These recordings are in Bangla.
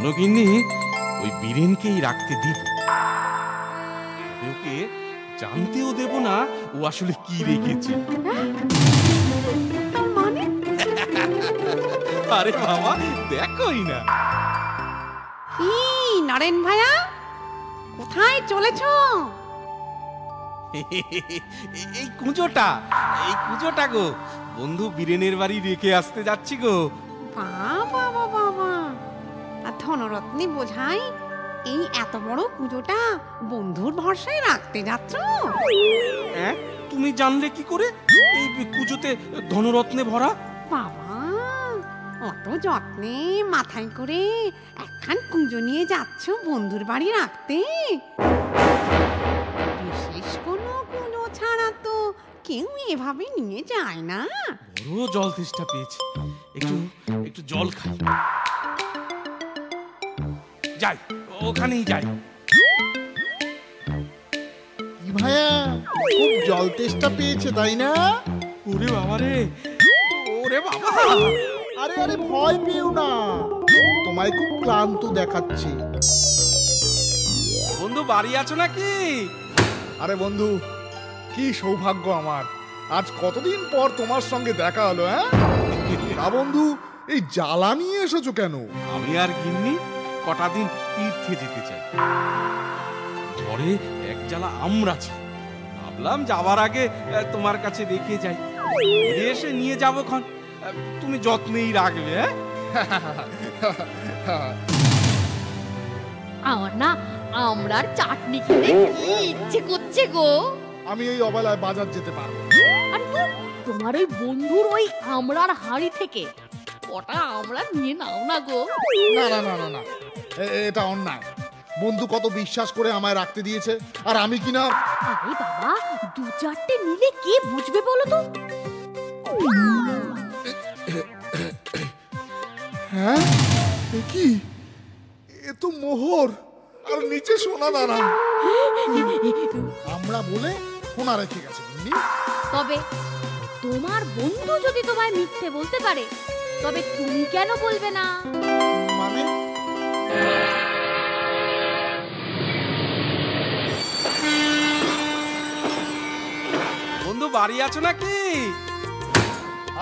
শোনো গিন্নি, ওই বীরেনকেই রাখতে দিব। ওকে জানতেও দেব না ও আসলে কি রেখেছে। মানে? আরে বাবা, দেখোই না। কি নরেন ভাইয়া, কোথায় চলেছ? এই কুঁজোটা গো, বন্ধু বীরেনের বাড়ি রেখে আসতে যাচ্ছি গো। বাবা বাবা বাবা, আর ধনরত্নে বোঝাই এই এত বড় পুজোটা বন্ধুর ভরসায় রাখতে যাচ্ছ? হ্যাঁ, তুমি জানলে কি করে এই কুঁজোতে ধনরত্নে ভরা? বাবা, অত যত্নে মাথায় করে একখান কুঁজো নিয়ে যাচ্ছ বন্ধুর বাড়ি রাখতে? বিশেষ কোনো কুঁজো ছাড়া তো কেউ এভাবে নিয়ে যায় না। বড় জল তেষ্টা পেয়েছে, একটু জল খাই। যাই, ওখানেই যাই। ভাইয়া, খুব জল তেষ্টা পেয়েছে তাই না? ওরে বাবা রে, ওরে বাবা। আরে আরে, ভয় পেও না, তোমায় খুব ক্লান্ত দেখাচ্ছি। বন্ধু বাড়ি আছো নাকি? আরে বন্ধু, কি সৌভাগ্য আমার, আজ কতদিন পর তোমার সঙ্গে দেখা হলো। হ্যাঁ বন্ধু, এই জ্বালা নিয়ে এসেছো কেন? আমি আর গিন্নি কটা দিন তীর্থে যেতে চাই। ঝড়ে এক জ্বালা আমরা ছিল, ভাবলাম যাবার আগে তোমার কাছে রেখে যাই, এসে নিয়ে যাবো খন। তুমি যত্নেই রাখবে। আমার না আমরার চাটনি খেতে কি ইচ্ছে করছে গো। আমি এই অবেলায় বাজার যেতে পারবো। আর তোমার ওই বন্ধুর ওই আমরার হাড়ি থেকে কটা আমরা নিয়ে নাও না গো। না না না না না, এটা অন্যায়। বন্ধু কত বিশ্বাস করে আমায় রাখতে দিয়েছে, আর আমি কিনা। আরে বাবা, দু চারটে নিলে কে বুঝবে বলো তো? হ্যাঁ, কি এ তো মোহর, আর নিচে সোনা দানা। আমরা বলে সোনা রেখে গেছে। তবে তোমার বন্ধু যদি তোমায় মিথ্যে বলতে পারে, তবে তুমি কেন বলবে না? মানে? বন্ধু বাড়ি আছো নাকি?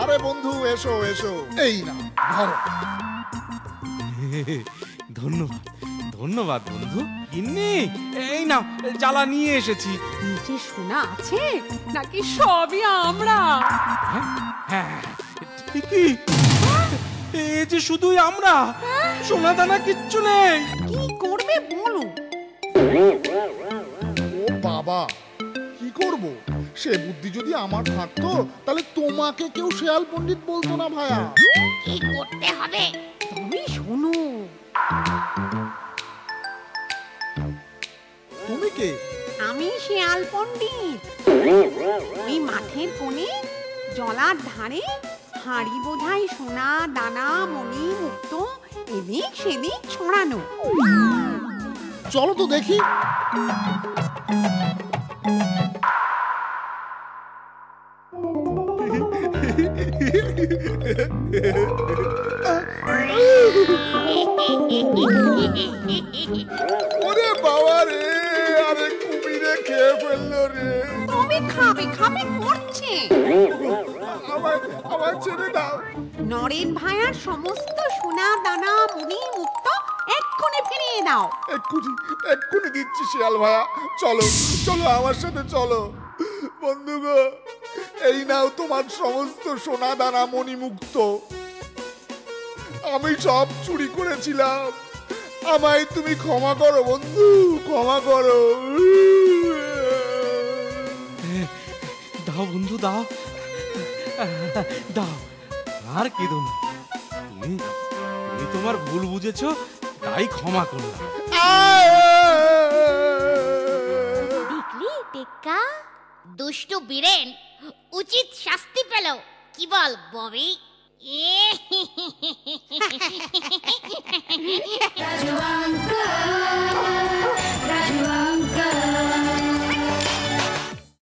আরে বন্ধু, এসো এসো, এই না ধরো। ধন্যবাদ ধন্যবাদ বন্ধু। গিন্নি, এই নাও জ্বালা নিয়ে এসেছি। নিচে সোনা আছে নাকি সবই আমরা? হ্যাঁ, ঠিকই, এই যে শুধুই আমরা, সোনা দানা কিচ্ছু নেই। কি করবে বলো? ও বাবা, কি করব? সে বুদ্ধি যদি আমার থাকতো তাহলে তোমাকে কেউ শেয়াল পণ্ডিত বলতো না ভাইয়া। কি করতে হবে? তুমি শোনো। তুমি কে? আমি শেয়াল পণ্ডিত। ওই মাঠের কোণে জলার ধারে হাঁড়ি বোঝাই সোনা দানা মণি মুক্ত এদিক সেদিক ছড়ানো। চলো তো দেখি। ওরে বাবা রে, আরে কুমিরে খেয়ে ফেললো রে। তবে খাবে খাবে করছে। আমার ছেড়ে দাও। নরেন ভাইয়ার সমস্ত সোনা দানা মণি মুক্ত এক্ষুনি ফিরিয়ে দাও। এক্ষুনি দিচ্ছি শিয়াল ভাইয়া, চলো চলো আমার সাথে চলো। বন্ধু গো, এই নাও তোমার সমস্ত সোনা দানা মণি মুক্ত। আমি সব চুরি করেছিলাম, আমায় তুমি ক্ষমা করো বন্ধু, ক্ষমা করো। দাও বন্ধু, দাও দাও, আর কেঁদো না। তুমি তোমার ভুল বুঝেছো, তাই ক্ষমা করলাম। দেখলি টেক্কা, দুষ্টু বীরেন উচিত শাস্তি পেল। কি বল Bobby? Raju Uncle, Raju Uncle.